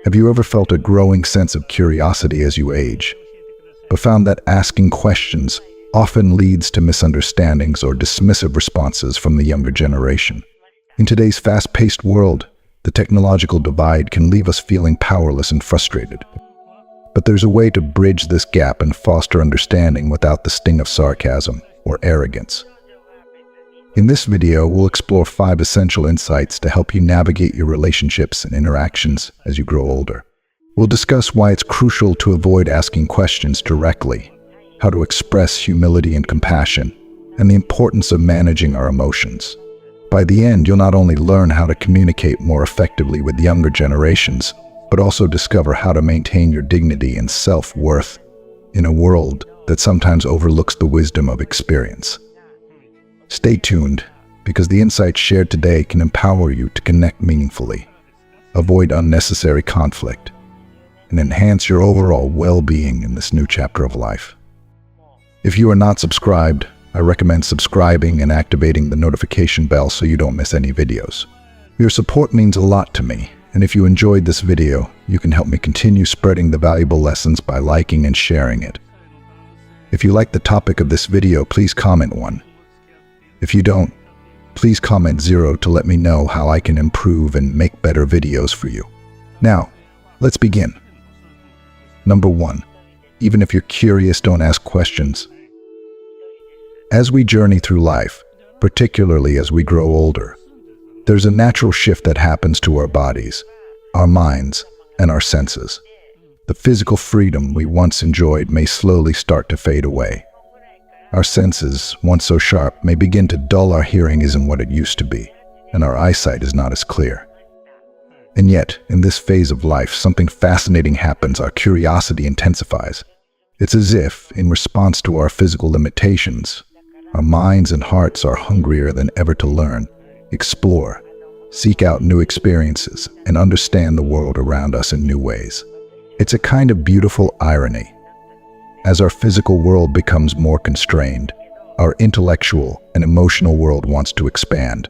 Have you ever felt a growing sense of curiosity as you age, but found that asking questions often leads to misunderstandings or dismissive responses from the younger generation? In today's fast-paced world, the technological divide can leave us feeling powerless and frustrated. But there's a way to bridge this gap and foster understanding without the sting of sarcasm or arrogance. In this video, we'll explore 5 essential insights to help you navigate your relationships and interactions as you grow older. We'll discuss why it's crucial to avoid asking questions directly, how to express humility and compassion, and the importance of managing our emotions. By the end, you'll not only learn how to communicate more effectively with younger generations, but also discover how to maintain your dignity and self-worth in a world that sometimes overlooks the wisdom of experience. Stay tuned, because the insights shared today can empower you to connect meaningfully, avoid unnecessary conflict, and enhance your overall well-being in this new chapter of life. If you are not subscribed, I recommend subscribing and activating the notification bell so you don't miss any videos. Your support means a lot to me, and if you enjoyed this video, you can help me continue spreading the valuable lessons by liking and sharing it. If you like the topic of this video, please comment 1. If you don't, please comment 0 to let me know how I can improve and make better videos for you. Now, let's begin. Number 1. Even if you're curious, don't ask questions. As we journey through life, particularly as we grow older, there's a natural shift that happens to our bodies, our minds, and our senses. The physical freedom we once enjoyed may slowly start to fade away. Our senses, once so sharp, may begin to dull. Our hearing isn't what it used to be, and our eyesight is not as clear. And yet, in this phase of life, something fascinating happens. Our curiosity intensifies. It's as if, in response to our physical limitations, our minds and hearts are hungrier than ever to learn, explore, seek out new experiences, and understand the world around us in new ways. It's a kind of beautiful irony. As our physical world becomes more constrained, our intellectual and emotional world wants to expand.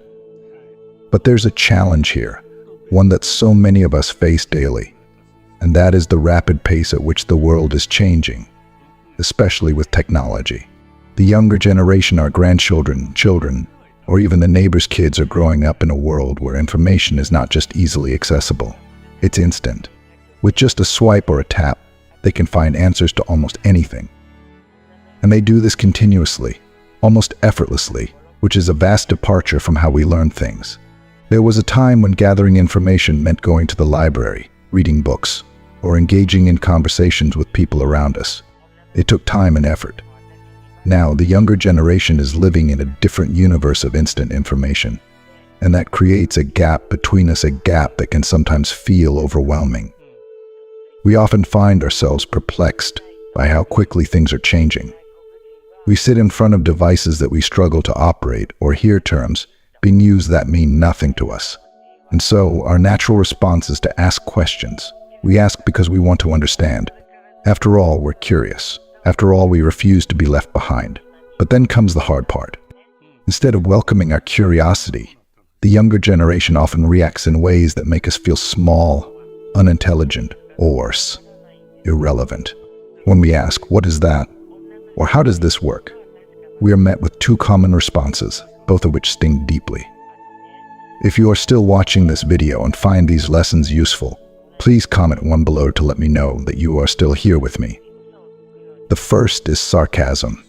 But there's a challenge here, one that so many of us face daily, and that is the rapid pace at which the world is changing, especially with technology. The younger generation, our grandchildren, children, or even the neighbors' kids are growing up in a world where information is not just easily accessible, it's instant. With just a swipe or a tap, they can find answers to almost anything. And they do this continuously, almost effortlessly, which is a vast departure from how we learn things. There was a time when gathering information meant going to the library, reading books, or engaging in conversations with people around us. It took time and effort. Now, the younger generation is living in a different universe of instant information, and that creates a gap between us, a gap that can sometimes feel overwhelming. We often find ourselves perplexed by how quickly things are changing. We sit in front of devices that we struggle to operate or hear terms being used that mean nothing to us. And so, our natural response is to ask questions. We ask because we want to understand. After all, we're curious. After all, we refuse to be left behind. But then comes the hard part. Instead of welcoming our curiosity, the younger generation often reacts in ways that make us feel small, unintelligent, or worse, irrelevant. When we ask, "What is that?" or "How does this work?" we are met with 2 common responses, both of which sting deeply. If you are still watching this video and find these lessons useful, please comment 1 below to let me know that you are still here with me. The first is sarcasm.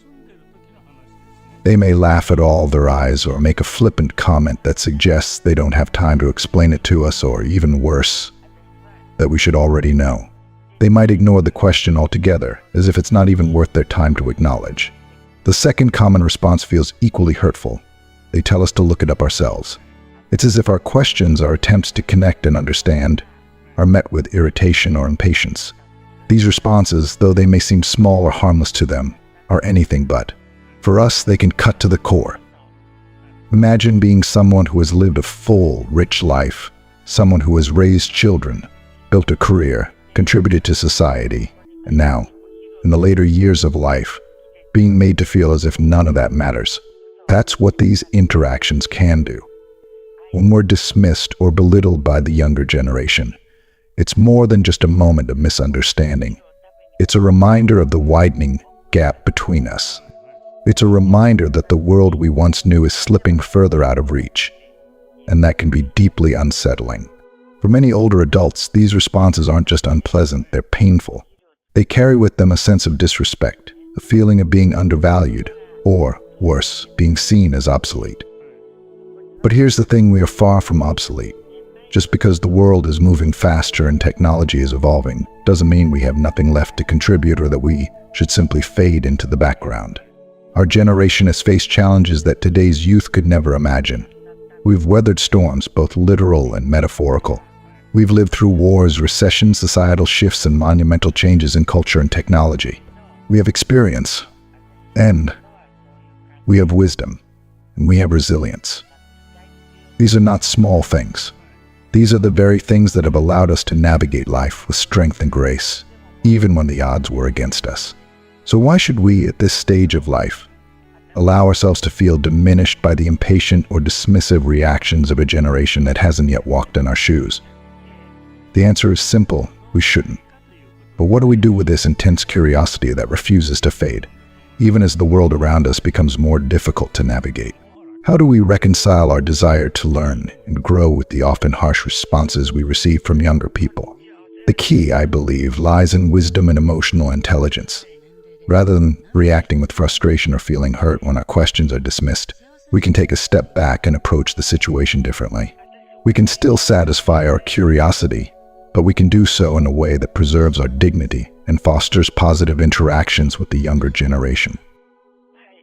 They may laugh at all their eyes or make a flippant comment that suggests they don't have time to explain it to us, or even worse, that we should already know. They might ignore the question altogether, as if it's not even worth their time to acknowledge. The second common response feels equally hurtful. They tell us to look it up ourselves. It's as if our questions, our attempts to connect and understand, are met with irritation or impatience. These responses, though they may seem small or harmless to them, are anything but. For us, they can cut to the core. Imagine being someone who has lived a full, rich life, someone who has raised children, built a career, contributed to society, and now, in the later years of life, being made to feel as if none of that matters. That's what these interactions can do. When we're dismissed or belittled by the younger generation, It's more than just a moment of misunderstanding. It's a reminder of the widening gap between us. It's a reminder that the world we once knew is slipping further out of reach, and that can be deeply unsettling. For many older adults, these responses aren't just unpleasant, they're painful. They carry with them a sense of disrespect, a feeling of being undervalued, or, worse, being seen as obsolete. But here's the thing, we are far from obsolete. Just because the world is moving faster and technology is evolving, doesn't mean we have nothing left to contribute or that we should simply fade into the background. Our generation has faced challenges that today's youth could never imagine. We've weathered storms, both literal and metaphorical. We've lived through wars, recessions, societal shifts, and monumental changes in culture and technology. We have experience, and we have wisdom, and we have resilience. These are not small things. These are the very things that have allowed us to navigate life with strength and grace, even when the odds were against us. So why should we, at this stage of life, allow ourselves to feel diminished by the impatient or dismissive reactions of a generation that hasn't yet walked in our shoes? The answer is simple: we shouldn't. But what do we do with this intense curiosity that refuses to fade, even as the world around us becomes more difficult to navigate? How do we reconcile our desire to learn and grow with the often harsh responses we receive from younger people? The key, I believe, lies in wisdom and emotional intelligence. Rather than reacting with frustration or feeling hurt when our questions are dismissed, we can take a step back and approach the situation differently. We can still satisfy our curiosity, but we can do so in a way that preserves our dignity and fosters positive interactions with the younger generation.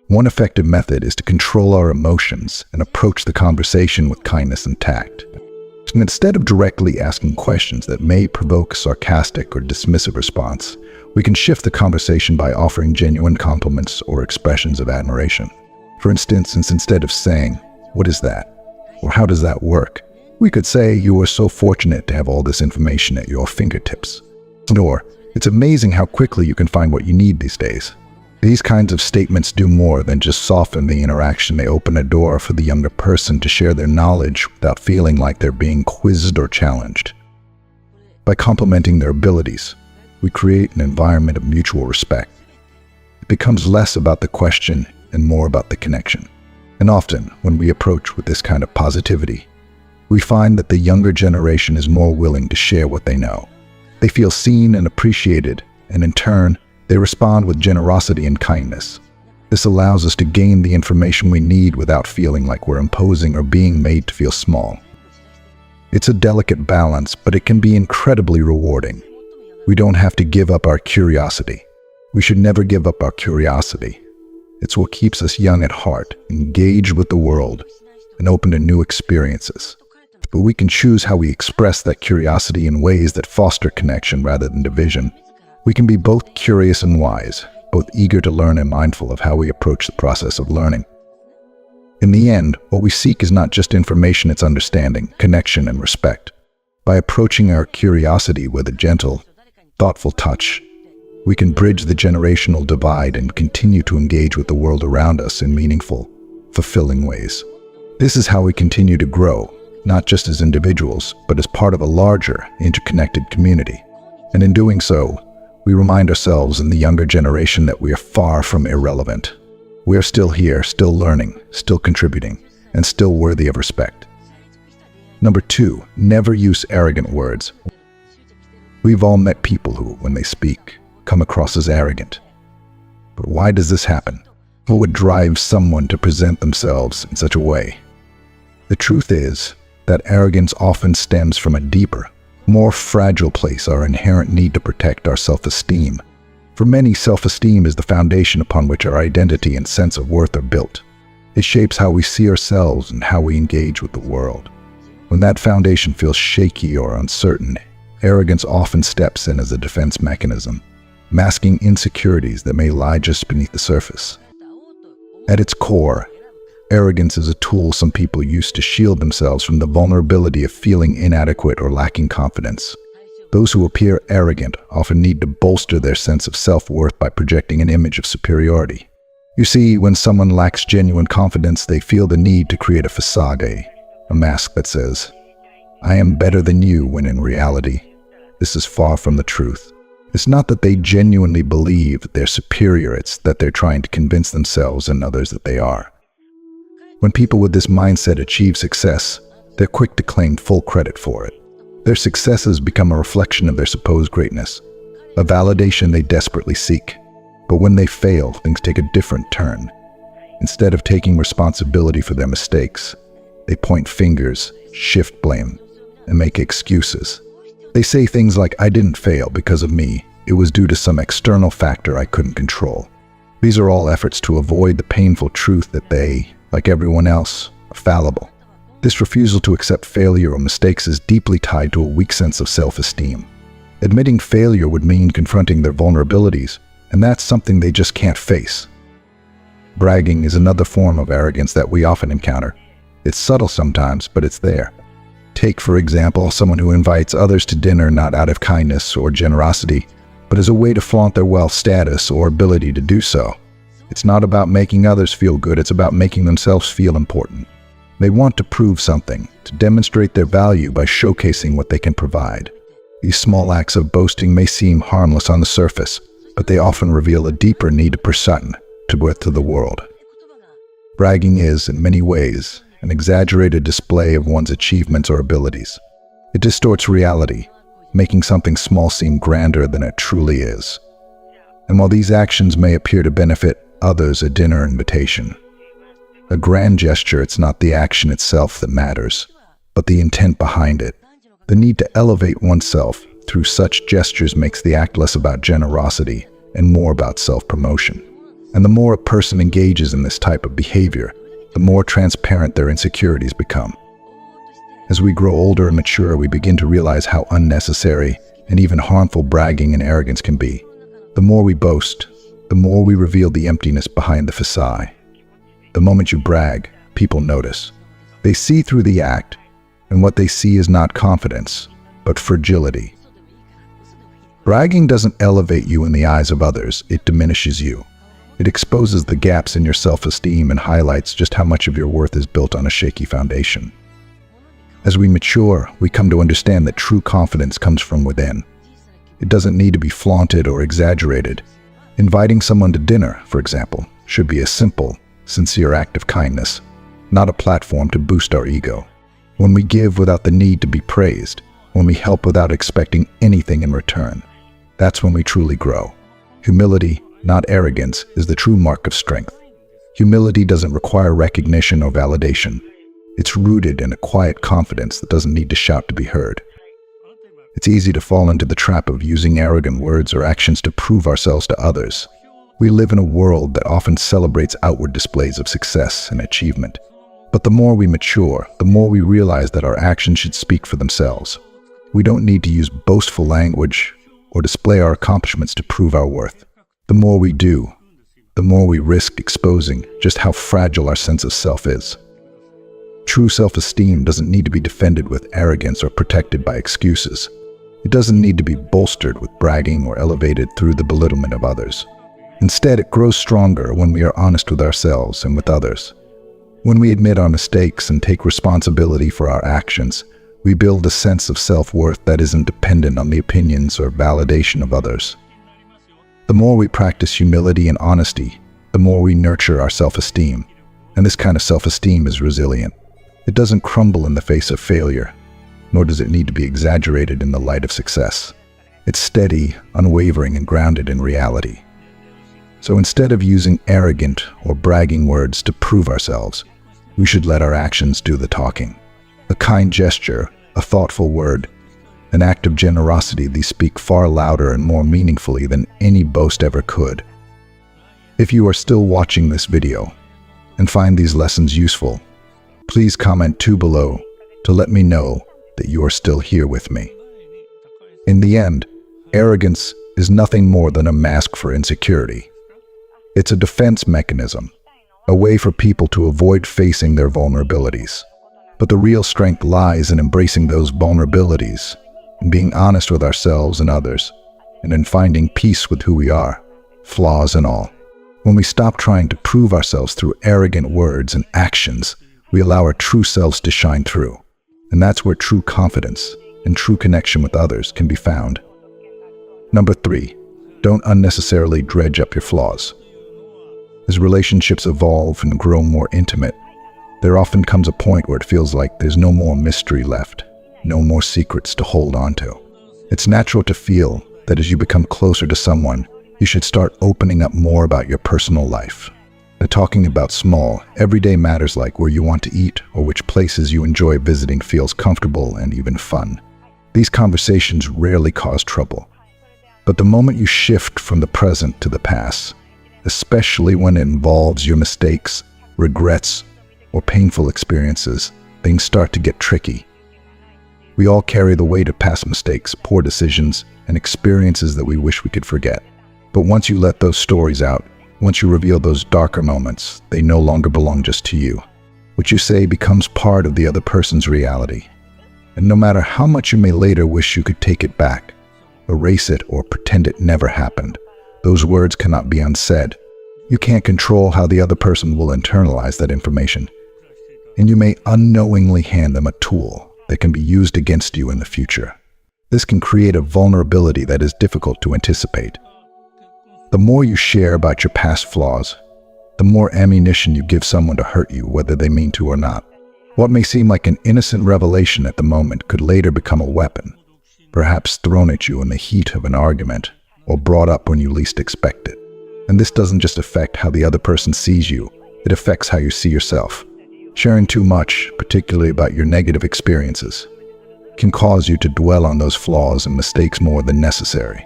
One effective method is to control our emotions and approach the conversation with kindness and tact. And instead of directly asking questions that may provoke a sarcastic or dismissive response, we can shift the conversation by offering genuine compliments or expressions of admiration. For instance, instead of saying, "What is that?" or "How does that work?" we could say, "You are so fortunate to have all this information at your fingertips." Or, "It's amazing how quickly you can find what you need these days." These kinds of statements do more than just soften the interaction. They open a door for the younger person to share their knowledge without feeling like they're being quizzed or challenged. By complimenting their abilities, we create an environment of mutual respect. It becomes less about the question and more about the connection. And often, when we approach with this kind of positivity, we find that the younger generation is more willing to share what they know. They feel seen and appreciated, and in turn, they respond with generosity and kindness. This allows us to gain the information we need without feeling like we're imposing or being made to feel small. It's a delicate balance, but it can be incredibly rewarding. We don't have to give up our curiosity. We should never give up our curiosity. It's what keeps us young at heart, engaged with the world, and open to new experiences. But we can choose how we express that curiosity in ways that foster connection rather than division. We can be both curious and wise, both eager to learn and mindful of how we approach the process of learning. In the end, what we seek is not just information, it's understanding, connection, and respect. By approaching our curiosity with a gentle, thoughtful touch, we can bridge the generational divide and continue to engage with the world around us in meaningful, fulfilling ways. This is how we continue to grow, not just as individuals, but as part of a larger, interconnected community. And in doing so, we remind ourselves and the younger generation that we are far from irrelevant. We are still here, still learning, still contributing, and still worthy of respect. Number 2, never use arrogant words. We've all met people who, when they speak, come across as arrogant. But why does this happen? What would drive someone to present themselves in such a way? The truth is that arrogance often stems from a deeper, more fragile place, our inherent need to protect our self-esteem. For many, self-esteem is the foundation upon which our identity and sense of worth are built. It shapes how we see ourselves and how we engage with the world. When that foundation feels shaky or uncertain, arrogance often steps in as a defense mechanism, masking insecurities that may lie just beneath the surface. At its core, arrogance is a tool some people use to shield themselves from the vulnerability of feeling inadequate or lacking confidence. Those who appear arrogant often need to bolster their sense of self-worth by projecting an image of superiority. You see, when someone lacks genuine confidence, they feel the need to create a facade, a mask that says, "I am better than you," when in reality, this is far from the truth. It's not that they genuinely believe they're superior, it's that they're trying to convince themselves and others that they are. When people with this mindset achieve success, they're quick to claim full credit for it. Their successes become a reflection of their supposed greatness, a validation they desperately seek. But when they fail, things take a different turn. Instead of taking responsibility for their mistakes, they point fingers, shift blame, and make excuses. They say things like, "I didn't fail because of me. It was due to some external factor I couldn't control." These are all efforts to avoid the painful truth that they, like everyone else, are fallible. This refusal to accept failure or mistakes is deeply tied to a weak sense of self-esteem. Admitting failure would mean confronting their vulnerabilities, and that's something they just can't face. Bragging is another form of arrogance that we often encounter. It's subtle sometimes, but it's there. Take, for example, someone who invites others to dinner not out of kindness or generosity, but as a way to flaunt their wealth status or ability to do so. It's not about making others feel good, it's about making themselves feel important. They want to prove something, to demonstrate their value by showcasing what they can provide. These small acts of boasting may seem harmless on the surface, but they often reveal a deeper need to present to the world. Bragging is, in many ways, an exaggerated display of one's achievements or abilities. It distorts reality, making something small seem grander than it truly is. And while these actions may appear to benefit others, a dinner invitation, a grand gesture, it's not the action itself that matters, but the intent behind it. The need to elevate oneself through such gestures makes the act less about generosity and more about self-promotion. And the more a person engages in this type of behavior, the more transparent their insecurities become. As we grow older and mature, we begin to realize how unnecessary and even harmful bragging and arrogance can be. The more we boast, the more we reveal the emptiness behind the facade. The moment you brag, people notice. They see through the act, and what they see is not confidence, but fragility. Bragging doesn't elevate you in the eyes of others, it diminishes you. It exposes the gaps in your self-esteem and highlights just how much of your worth is built on a shaky foundation. As we mature, we come to understand that true confidence comes from within. It doesn't need to be flaunted or exaggerated. Inviting someone to dinner, for example, should be a simple, sincere act of kindness, not a platform to boost our ego. When we give without the need to be praised, when we help without expecting anything in return, that's when we truly grow. Humility, not arrogance, is the true mark of strength. Humility doesn't require recognition or validation. It's rooted in a quiet confidence that doesn't need to shout to be heard. It's easy to fall into the trap of using arrogant words or actions to prove ourselves to others. We live in a world that often celebrates outward displays of success and achievement. But the more we mature, the more we realize that our actions should speak for themselves. We don't need to use boastful language or display our accomplishments to prove our worth. The more we do, the more we risk exposing just how fragile our sense of self is. True self-esteem doesn't need to be defended with arrogance or protected by excuses. It doesn't need to be bolstered with bragging or elevated through the belittlement of others. Instead, it grows stronger when we are honest with ourselves and with others. When we admit our mistakes and take responsibility for our actions, we build a sense of self-worth that isn't dependent on the opinions or validation of others. The more we practice humility and honesty, the more we nurture our self-esteem. And this kind of self-esteem is resilient. It doesn't crumble in the face of failure, nor does it need to be exaggerated in the light of success. It's steady, unwavering, and grounded in reality. So instead of using arrogant or bragging words to prove ourselves, we should let our actions do the talking. A kind gesture, a thoughtful word, an act of generosity, these speak far louder and more meaningfully than any boast ever could. If you are still watching this video and find these lessons useful, please comment below to let me know that you are still here with me. In the end, arrogance is nothing more than a mask for insecurity. It's a defense mechanism, a way for people to avoid facing their vulnerabilities. But the real strength lies in embracing those vulnerabilities, in being honest with ourselves and others, and in finding peace with who we are, flaws and all. When we stop trying to prove ourselves through arrogant words and actions, we allow our true selves to shine through. And that's where true confidence, and true connection with others can be found. Number 3, don't unnecessarily dredge up your flaws. As relationships evolve and grow more intimate, there often comes a point where it feels like there's no more mystery left, no more secrets to hold on to. It's natural to feel that as you become closer to someone, you should start opening up more about your personal life. Talking about small, everyday matters like where you want to eat or which places you enjoy visiting feels comfortable and even fun. These conversations rarely cause trouble. But the moment you shift from the present to the past, especially when it involves your mistakes, regrets, or painful experiences, things start to get tricky. We all carry the weight of past mistakes, poor decisions, and experiences that we wish we could forget. But once you let those stories out, once you reveal those darker moments, they no longer belong just to you. What you say becomes part of the other person's reality. And no matter how much you may later wish you could take it back, erase it, or pretend it never happened, those words cannot be unsaid. You can't control how the other person will internalize that information. And you may unknowingly hand them a tool that can be used against you in the future. This can create a vulnerability that is difficult to anticipate. The more you share about your past flaws, the more ammunition you give someone to hurt you, whether they mean to or not. What may seem like an innocent revelation at the moment could later become a weapon, perhaps thrown at you in the heat of an argument or brought up when you least expect it. And this doesn't just affect how the other person sees you, it affects how you see yourself. Sharing too much, particularly about your negative experiences, can cause you to dwell on those flaws and mistakes more than necessary.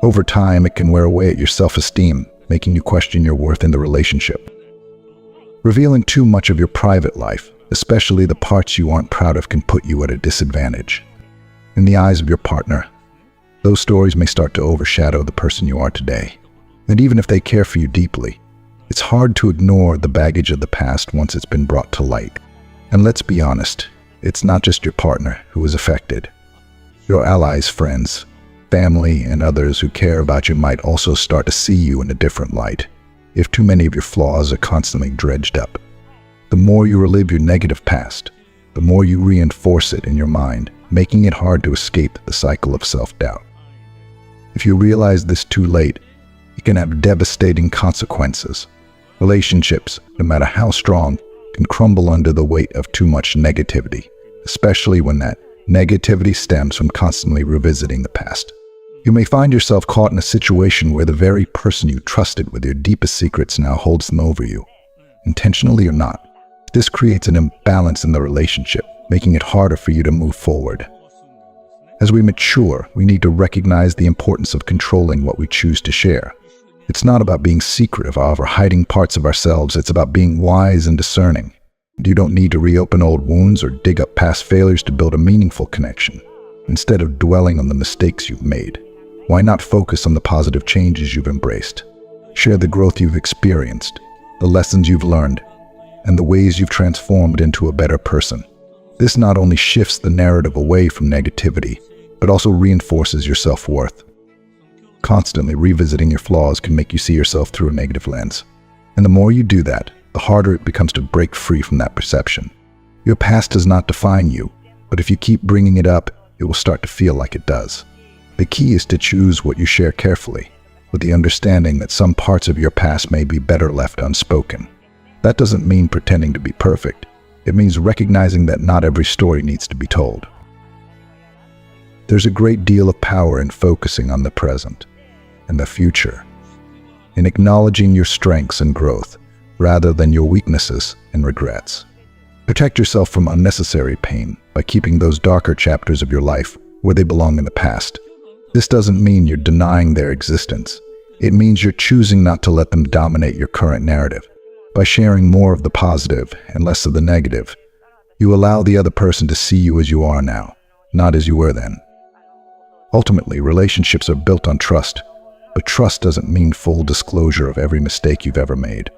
Over time, it can wear away at your self-esteem, making you question your worth in the relationship. Revealing too much of your private life, especially the parts you aren't proud of, can put you at a disadvantage. In the eyes of your partner, those stories may start to overshadow the person you are today. And even if they care for you deeply, it's hard to ignore the baggage of the past once it's been brought to light. And let's be honest, it's not just your partner who is affected. Your allies, friends, family, and others who care about you might also start to see you in a different light if too many of your flaws are constantly dredged up. The more you relive your negative past, the more you reinforce it in your mind, making it hard to escape the cycle of self-doubt. If you realize this too late, it can have devastating consequences. Relationships, no matter how strong, can crumble under the weight of too much negativity, especially when that negativity stems from constantly revisiting the past. You may find yourself caught in a situation where the very person you trusted with your deepest secrets now holds them over you, intentionally or not. This creates an imbalance in the relationship, making it harder for you to move forward. As we mature, we need to recognize the importance of controlling what we choose to share. It's not about being secretive or hiding parts of ourselves, it's about being wise and discerning. You don't need to reopen old wounds or dig up past failures to build a meaningful connection. Instead of dwelling on the mistakes you've made, why not focus on the positive changes you've embraced? Share the growth you've experienced, the lessons you've learned, and the ways you've transformed into a better person. This not only shifts the narrative away from negativity, but also reinforces your self-worth. Constantly revisiting your flaws can make you see yourself through a negative lens. And the more you do that, the harder it becomes to break free from that perception. Your past does not define you, but if you keep bringing it up, it will start to feel like it does. The key is to choose what you share carefully, with the understanding that some parts of your past may be better left unspoken. That doesn't mean pretending to be perfect. It means recognizing that not every story needs to be told. There's a great deal of power in focusing on the present and the future, in acknowledging your strengths and growth rather than your weaknesses and regrets. Protect yourself from unnecessary pain by keeping those darker chapters of your life where they belong in the past. This doesn't mean you're denying their existence. It means you're choosing not to let them dominate your current narrative. By sharing more of the positive and less of the negative, you allow the other person to see you as you are now, not as you were then. Ultimately, relationships are built on trust, but trust doesn't mean full disclosure of every mistake you've ever made.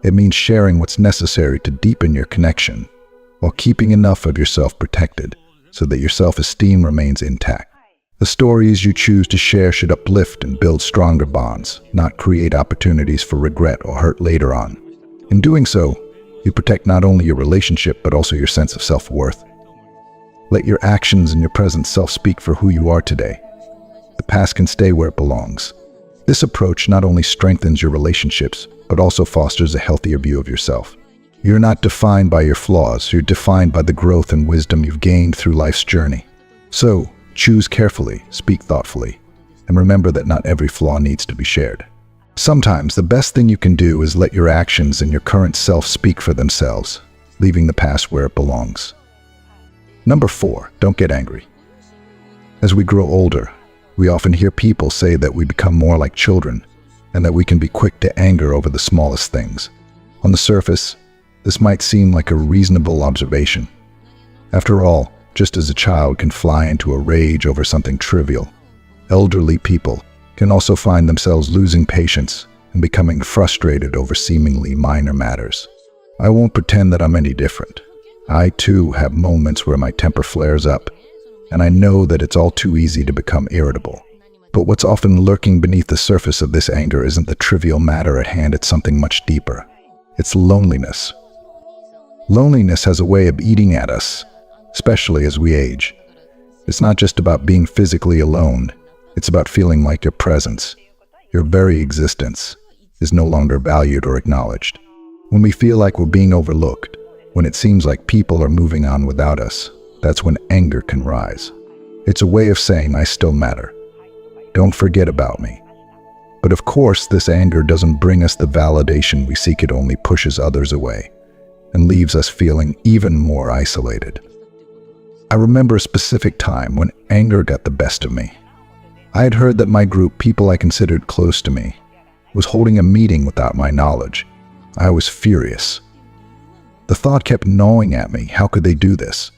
It means sharing what's necessary to deepen your connection, while keeping enough of yourself protected so that your self-esteem remains intact. The stories you choose to share should uplift and build stronger bonds, not create opportunities for regret or hurt later on. In doing so, you protect not only your relationship but also your sense of self-worth. Let your actions and your present self speak for who you are today. The past can stay where it belongs. This approach not only strengthens your relationships, but also fosters a healthier view of yourself. You're not defined by your flaws, you're defined by the growth and wisdom you've gained through life's journey. So, choose carefully, speak thoughtfully, and remember that not every flaw needs to be shared. Sometimes the best thing you can do is let your actions and your current self speak for themselves, leaving the past where it belongs. Number 4, don't get angry. As we grow older, we often hear people say that we become more like children and that we can be quick to anger over the smallest things. On the surface, this might seem like a reasonable observation. After all, just as a child can fly into a rage over something trivial, elderly people can also find themselves losing patience and becoming frustrated over seemingly minor matters. I won't pretend that I'm any different. I too have moments where my temper flares up, and I know that it's all too easy to become irritable. But what's often lurking beneath the surface of this anger isn't the trivial matter at hand, it's something much deeper. It's loneliness. Loneliness has a way of eating at us, especially as we age. It's not just about being physically alone, it's about feeling like your presence, your very existence, is no longer valued or acknowledged. When we feel like we're being overlooked, when it seems like people are moving on without us, that's when anger can rise. It's a way of saying, I still matter. Don't forget about me. But of course, this anger doesn't bring us the validation we seek. It only pushes others away and leaves us feeling even more isolated. I remember a specific time when anger got the best of me. I had heard that my group, people I considered close to me, was holding a meeting without my knowledge. I was furious. The thought kept gnawing at me. How could they do this?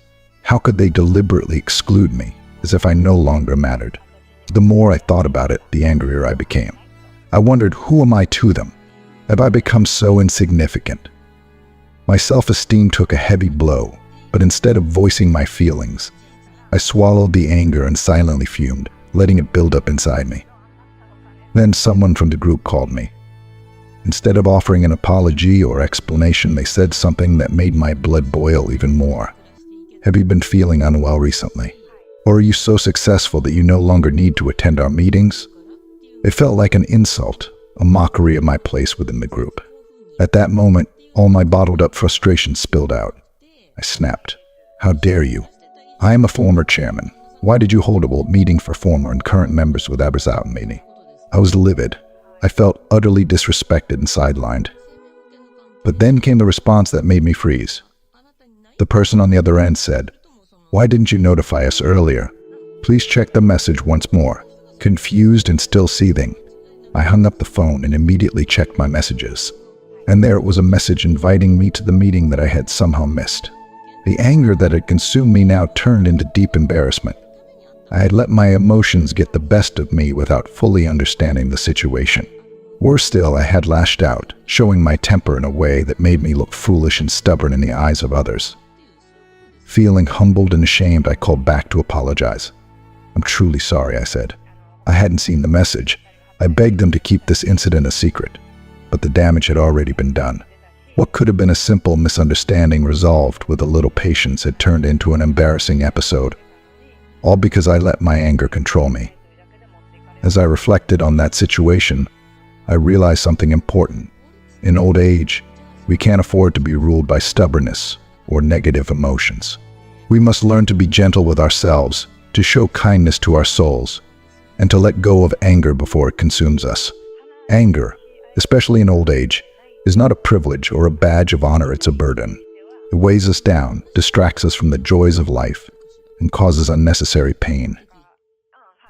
How could they deliberately exclude me, as if I no longer mattered? The more I thought about it, the angrier I became. I wondered, who am I to them? Have I become so insignificant? My self-esteem took a heavy blow, but instead of voicing my feelings, I swallowed the anger and silently fumed, letting it build up inside me. Then someone from the group called me. Instead of offering an apology or explanation, they said something that made my blood boil even more. Have you been feeling unwell recently? Or are you so successful that you no longer need to attend our meetings? It felt like an insult, a mockery of my place within the group. At that moment, all my bottled up frustration spilled out. I snapped. How dare you? I am a former chairman. Why did you hold a meeting for former and current members without me? I was livid. I felt utterly disrespected and sidelined. But then came the response that made me freeze. The person on the other end said, "Why didn't you notify us earlier? Please check the message once more." Confused and still seething, I hung up the phone and immediately checked my messages. And there it was, a message inviting me to the meeting that I had somehow missed. The anger that had consumed me now turned into deep embarrassment. I had let my emotions get the best of me without fully understanding the situation. Worse still, I had lashed out, showing my temper in a way that made me look foolish and stubborn in the eyes of others. Feeling humbled and ashamed, I called back to apologize. "I'm truly sorry," I said. I hadn't seen the message. I begged them to keep this incident a secret, but the damage had already been done. What could have been a simple misunderstanding resolved with a little patience had turned into an embarrassing episode, all because I let my anger control me. As I reflected on that situation, I realized something important. In old age, we can't afford to be ruled by stubbornness or negative emotions. We must learn to be gentle with ourselves, to show kindness to our souls, and to let go of anger before it consumes us. Anger, especially in old age, is not a privilege or a badge of honor, it's a burden. It weighs us down, distracts us from the joys of life, and causes unnecessary pain.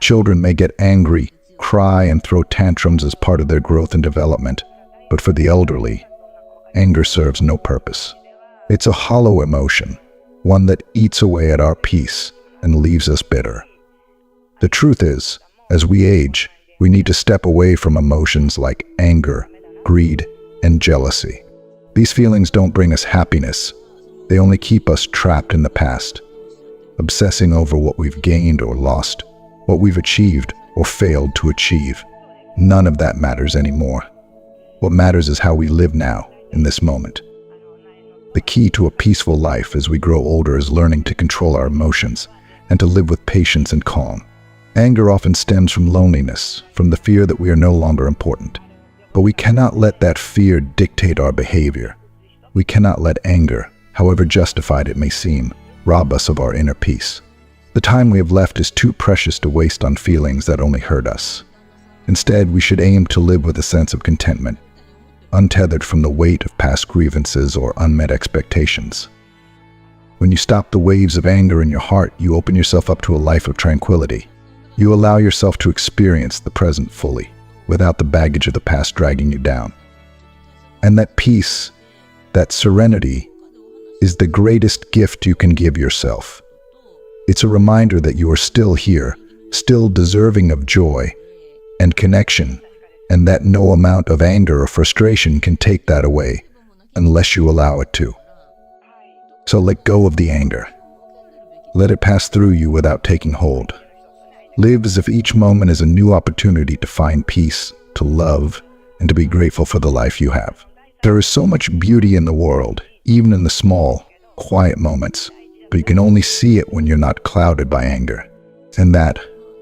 Children may get angry, cry, and throw tantrums as part of their growth and development, but for the elderly, anger serves no purpose. It's a hollow emotion, one that eats away at our peace and leaves us bitter. The truth is, as we age, we need to step away from emotions like anger, greed, and jealousy. These feelings don't bring us happiness. They only keep us trapped in the past, obsessing over what we've gained or lost, what we've achieved or failed to achieve. None of that matters anymore. What matters is how we live now, in this moment. The key to a peaceful life as we grow older is learning to control our emotions and to live with patience and calm. Anger often stems from loneliness, from the fear that we are no longer important. But we cannot let that fear dictate our behavior. We cannot let anger, however justified it may seem, rob us of our inner peace. The time we have left is too precious to waste on feelings that only hurt us. Instead, we should aim to live with a sense of contentment, untethered from the weight of past grievances or unmet expectations. When you stop the waves of anger in your heart, you open yourself up to a life of tranquility. You allow yourself to experience the present fully, without the baggage of the past dragging you down. And that peace, that serenity, is the greatest gift you can give yourself. It's a reminder that you are still here, still deserving of joy and connection, and that no amount of anger or frustration can take that away unless you allow it to. So let go of the anger. Let it pass through you without taking hold. Live as if each moment is a new opportunity to find peace, to love, and to be grateful for the life you have. There is so much beauty in the world, even in the small, quiet moments, but you can only see it when you're not clouded by anger. And that,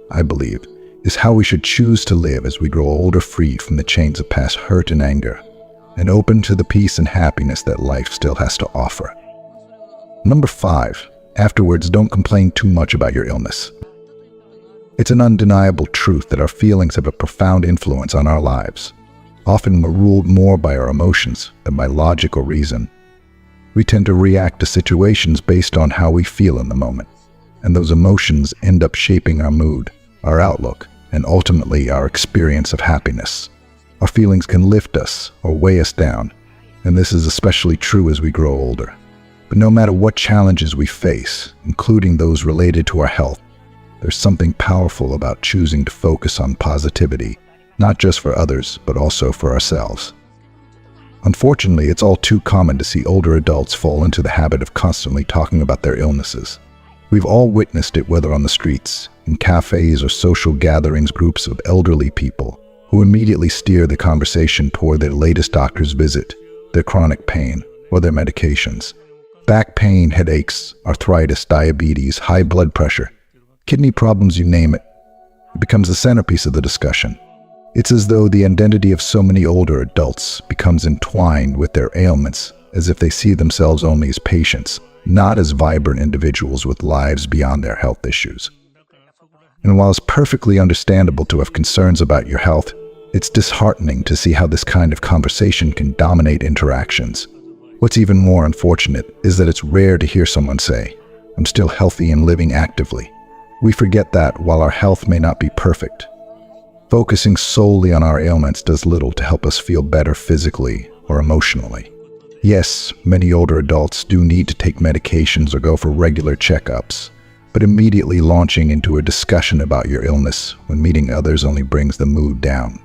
I believe, is how we should choose to live as we grow older, freed from the chains of past hurt and anger, and open to the peace and happiness that life still has to offer. Number 5, afterwards, don't complain too much about your illness. It's an undeniable truth that our feelings have a profound influence on our lives. Often we're ruled more by our emotions than by logic or reason. We tend to react to situations based on how we feel in the moment, and those emotions end up shaping our mood, our outlook, and ultimately our experience of happiness. Our feelings can lift us or weigh us down, and this is especially true as we grow older. But no matter what challenges we face, including those related to our health, there's something powerful about choosing to focus on positivity, not just for others, but also for ourselves. Unfortunately, it's all too common to see older adults fall into the habit of constantly talking about their illnesses. We've all witnessed it, whether on the streets, in cafes, or social gatherings, groups of elderly people who immediately steer the conversation toward their latest doctor's visit, their chronic pain, or their medications. Back pain, headaches, arthritis, diabetes, high blood pressure, kidney problems, you name it. It becomes the centerpiece of the discussion. It's as though the identity of so many older adults becomes entwined with their ailments, as if they see themselves only as patients, not as vibrant individuals with lives beyond their health issues. And while it's perfectly understandable to have concerns about your health, it's disheartening to see how this kind of conversation can dominate interactions. What's even more unfortunate is that it's rare to hear someone say, "I'm still healthy and living actively." We forget that while our health may not be perfect, focusing solely on our ailments does little to help us feel better physically or emotionally. Yes, many older adults do need to take medications or go for regular checkups, but immediately launching into a discussion about your illness when meeting others only brings the mood down.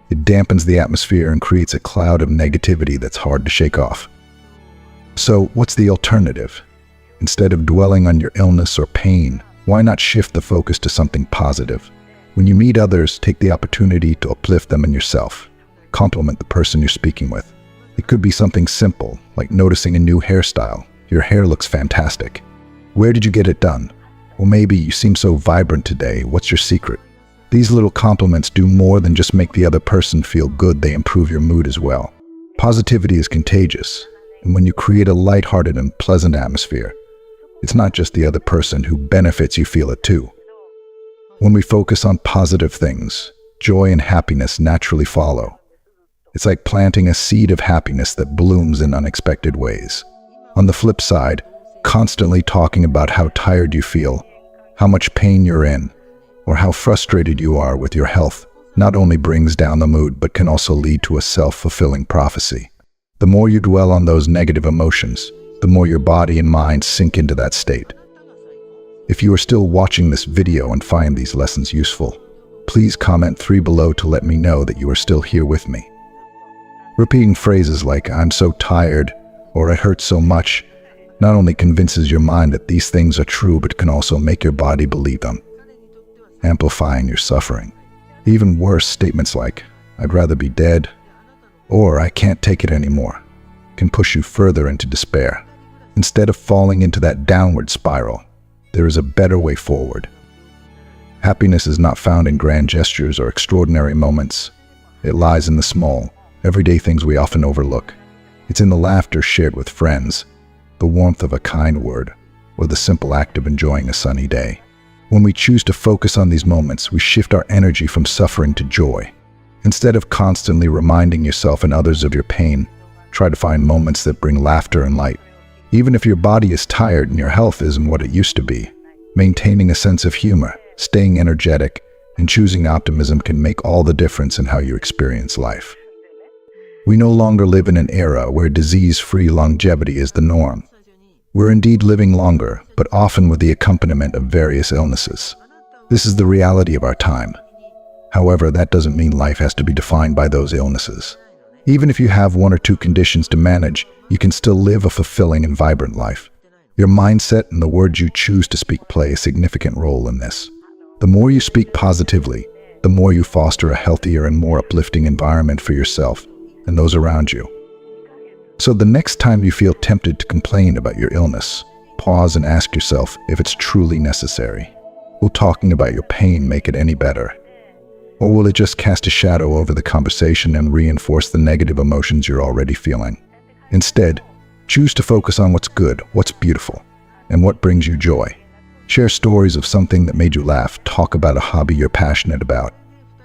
It dampens the atmosphere and creates a cloud of negativity that's hard to shake off. So, what's the alternative? Instead of dwelling on your illness or pain, why not shift the focus to something positive? When you meet others, take the opportunity to uplift them and yourself. Compliment the person you're speaking with. It could be something simple, like noticing a new hairstyle. Your hair looks fantastic. Where did you get it done? Or maybe you seem so vibrant today. What's your secret? These little compliments do more than just make the other person feel good, they improve your mood as well. Positivity is contagious, and when you create a lighthearted and pleasant atmosphere, it's not just the other person who benefits, you feel it too. When we focus on positive things, joy and happiness naturally follow. It's like planting a seed of happiness that blooms in unexpected ways. On the flip side, constantly talking about how tired you feel, how much pain you're in, or how frustrated you are with your health not only brings down the mood but can also lead to a self-fulfilling prophecy. The more you dwell on those negative emotions, the more your body and mind sink into that state. If you are still watching this video and find these lessons useful, please comment 3 below to let me know that you are still here with me. Repeating phrases like "I'm so tired" or "it hurts so much" not only convinces your mind that these things are true, but can also make your body believe them, amplifying your suffering. Even worse, statements like "I'd rather be dead" or "I can't take it anymore" can push you further into despair. Instead of falling into that downward spiral, there is a better way forward. Happiness is not found in grand gestures or extraordinary moments. It lies in the small, everyday things we often overlook. It's in the laughter shared with friends, the warmth of a kind word, or the simple act of enjoying a sunny day. When we choose to focus on these moments, we shift our energy from suffering to joy. Instead of constantly reminding yourself and others of your pain, try to find moments that bring laughter and light. Even if your body is tired and your health isn't what it used to be, maintaining a sense of humor, staying energetic, and choosing optimism can make all the difference in how you experience life. We no longer live in an era where disease-free longevity is the norm. We're indeed living longer, but often with the accompaniment of various illnesses. This is the reality of our time. However, that doesn't mean life has to be defined by those illnesses. Even if you have one or two conditions to manage, you can still live a fulfilling and vibrant life. Your mindset and the words you choose to speak play a significant role in this. The more you speak positively, the more you foster a healthier and more uplifting environment for yourself and those around you. So the next time you feel tempted to complain about your illness, pause and ask yourself if it's truly necessary. Will talking about your pain make it any better? Or will it just cast a shadow over the conversation and reinforce the negative emotions you're already feeling? Instead, choose to focus on what's good, what's beautiful, and what brings you joy. Share stories of something that made you laugh, talk about a hobby you're passionate about,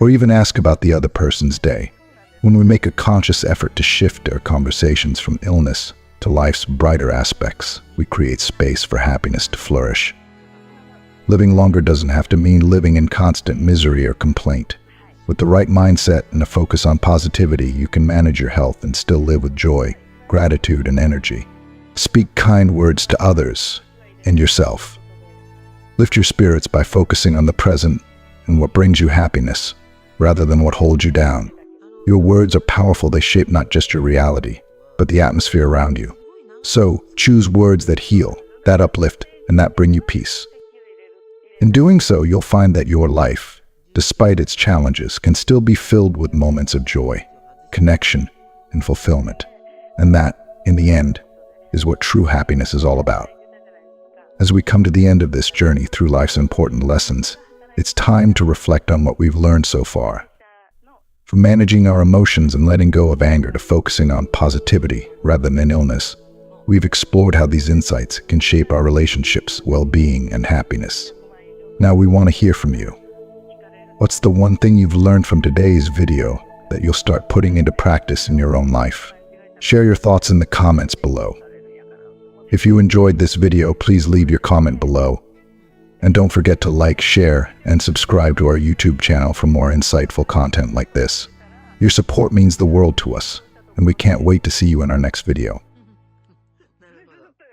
or even ask about the other person's day. When we make a conscious effort to shift our conversations from illness to life's brighter aspects, we create space for happiness to flourish. Living longer doesn't have to mean living in constant misery or complaint. With the right mindset and a focus on positivity, you can manage your health and still live with joy, gratitude, and energy. Speak kind words to others and yourself. Lift your spirits by focusing on the present and what brings you happiness, rather than what holds you down. Your words are powerful. They shape not just your reality, but the atmosphere around you. So, choose words that heal, that uplift, and that bring you peace. In doing so, you'll find that your life, despite its challenges, can still be filled with moments of joy, connection, and fulfillment. And that, in the end, is what true happiness is all about. As we come to the end of this journey through life's important lessons, it's time to reflect on what we've learned so far. From managing our emotions and letting go of anger to focusing on positivity rather than illness, we've explored how these insights can shape our relationships, well-being, and happiness. Now we want to hear from you. What's the one thing you've learned from today's video that you'll start putting into practice in your own life? Share your thoughts in the comments below. If you enjoyed this video, please leave your comment below. And don't forget to like, share, and subscribe to our YouTube channel for more insightful content like this. Your support means the world to us, and we can't wait to see you in our next video.